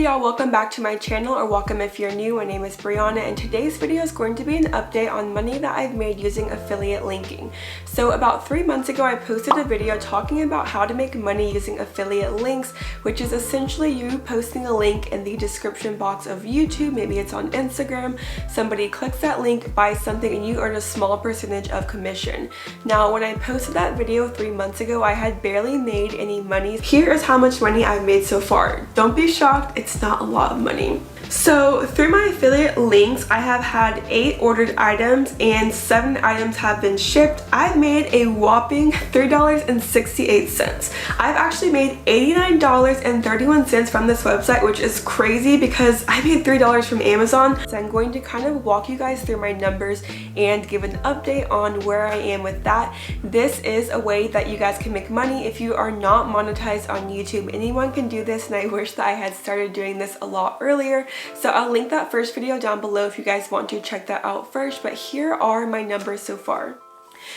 y'all, welcome back to my channel, or welcome if you're new. My name is Brianna and today's video is going to be an update on money that I've made using affiliate linking. So about 3 months ago I posted a video talking about how to make money using affiliate links, which is essentially you posting a link in the description box of YouTube. Maybe it's on Instagram, somebody clicks that link, buys something, and you earn a small percentage of commission. Now when I posted that video 3 months ago, I had barely made any money. Here is how much money I've made so far. Don't be shocked, it's not a lot of money. So through my affiliate links, I have had 8 ordered items and 7 items have been shipped. I've made a whopping $3.68. I've actually made $89.31 from this website, which is crazy because I made $3 from Amazon. So I'm going to kind of walk you guys through my numbers and give an update on where I am with that. This is a way that you guys can make money if you are not monetized on YouTube. Anyone can do this, and I wish that I had started doing this a lot earlier. So I'll link that first video down below if you guys want to check that out first, but here are my numbers so far.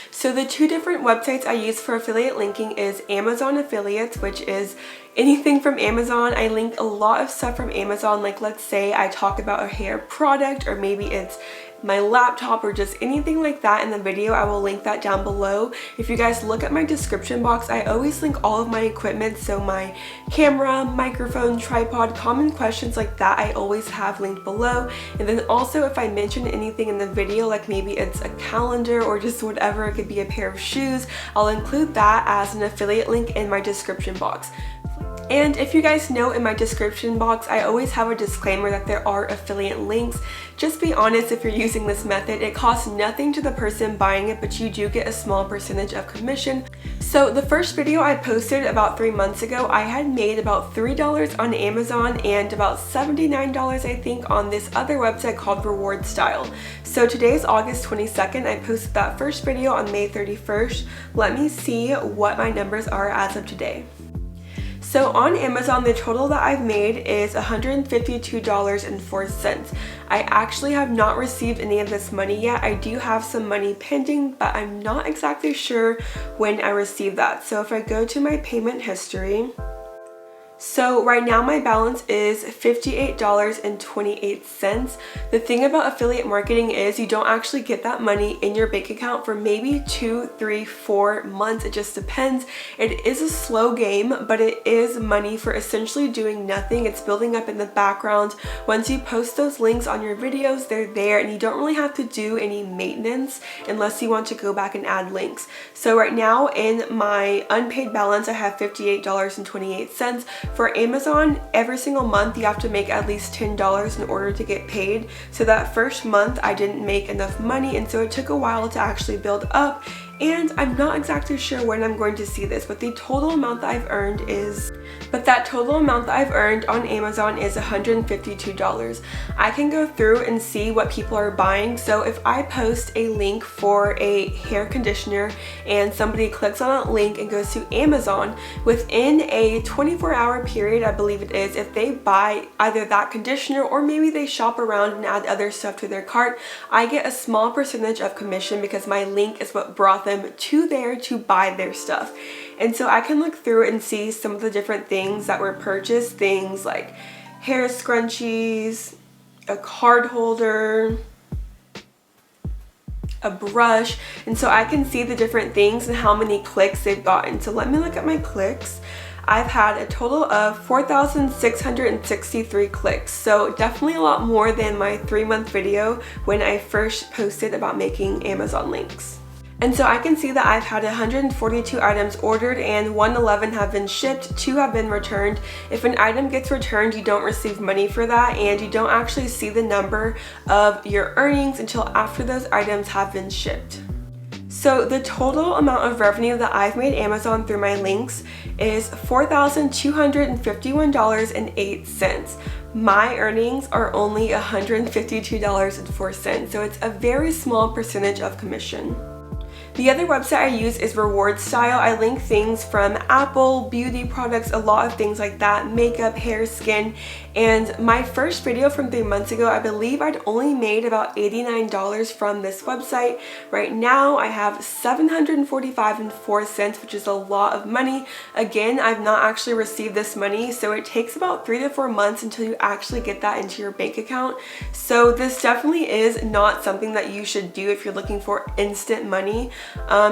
So the 2 different websites I use for affiliate linking is Amazon Affiliates, which is anything from Amazon. I link a lot of stuff from Amazon, like let's say I talk about a hair product, or maybe it's my laptop or just anything like that in the video. I will link that down below. If you guys look at my description box, I always link all of my equipment, so my camera, microphone, tripod, common questions like that, I always have linked below. And then also if I mention anything in the video, like maybe it's a calendar or just whatever, it could be a pair of shoes, I'll include that as an affiliate link in my description box. And if you guys know, in my description box I always have a disclaimer that there are affiliate links. Just be honest, if you're using this method, it costs nothing to the person buying it, but you do get a small percentage of commission. So the first video I posted about 3 months ago, I had made about $3 on Amazon and about $79 I think on this other website called Rewardsstyle. So today is August 22nd. I posted that first video on May 31st. Let me see what my numbers are as of today. So on Amazon, the total that I've made is $152.04. I actually have not received any of this money yet. I do have some money pending, but I'm not exactly sure when I receive that. So if I go to my payment history, so right now my balance is $58.28. The thing about affiliate marketing is you don't actually get that money in your bank account for maybe 2, 3, 4 months. It just depends. It is a slow game, but it is money for essentially doing nothing. It's building up in the background. Once you post those links on your videos, they're there, and you don't really have to do any maintenance unless you want to go back and add links. So right now in my unpaid balance, I have $58.28. For Amazon, every single month you have to make at least $10 in order to get paid. So that first month I didn't make enough money, and so it took a while to actually build up. And I'm not exactly sure when I'm going to see this, but the total amount that I've earned is, on Amazon is $152. I can go through and see what people are buying. So if I post a link for a hair conditioner and somebody clicks on that link and goes to Amazon, within a 24-hour period, I believe it is, if they buy either that conditioner or maybe they shop around and add other stuff to their cart, I get a small percentage of commission because my link is what brought them to there to buy their stuff. And so I can look through and see some of the different things that were purchased, things like hair scrunchies, a card holder, a brush, and so I can see the different things and how many clicks they've gotten. So let me look at my clicks. I've had a total of 4,663 clicks, so definitely a lot more than my 3-month video when I first posted about making Amazon links. And so I can see that I've had 142 items ordered and 111 have been shipped, 2 have been returned. If an item gets returned, you don't receive money for that, and you don't actually see the number of your earnings until after those items have been shipped. So the total amount of revenue that I've made Amazon through my links is $4,251.08. My earnings are only $152.04, so it's a very small percentage of commission. The other website I use is Rewardsstyle. I link things from Apple, beauty products, a lot of things like that, makeup, hair, skin. And my first video from 3 months ago, I believe I'd only made about $89 from this website. Right now, I have $745.04, which is a lot of money. Again, I've not actually received this money, so it takes about 3 to 4 months until you actually get that into your bank account. So this definitely is not something that you should do if you're looking for instant money.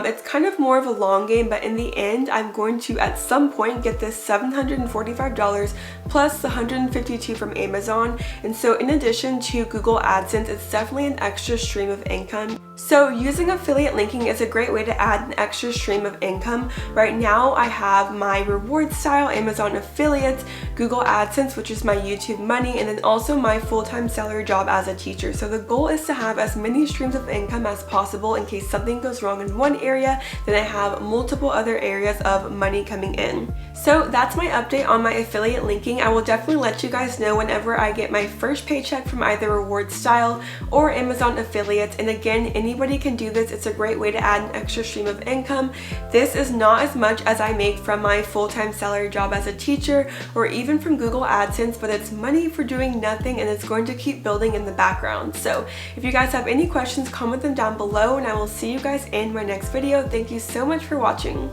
It's kind of more of a long game, but in the end, I'm going to at some point get this $745 plus the $152 from Amazon. And so in addition to Google AdSense, it's definitely an extra stream of income. So using affiliate linking is a great way to add an extra stream of income. Right now I have my Rewardsstyle, Amazon affiliates, Google AdSense, which is my YouTube money, and then also my full-time salary job as a teacher. So the goal is to have as many streams of income as possible in case something goes wrong in one area, then I have multiple other areas of money coming in. So that's my update on my affiliate linking. I will definitely let you guys know whenever I get my first paycheck from either Rewardsstyle or Amazon affiliates. And again, anybody can do this. It's a great way to add an extra stream of income. This is not as much as I make from my full-time salary job as a teacher or even from Google AdSense, but it's money for doing nothing and it's going to keep building in the background. So if you guys have any questions, comment them down below and I will see you guys in my next video. Thank you so much for watching.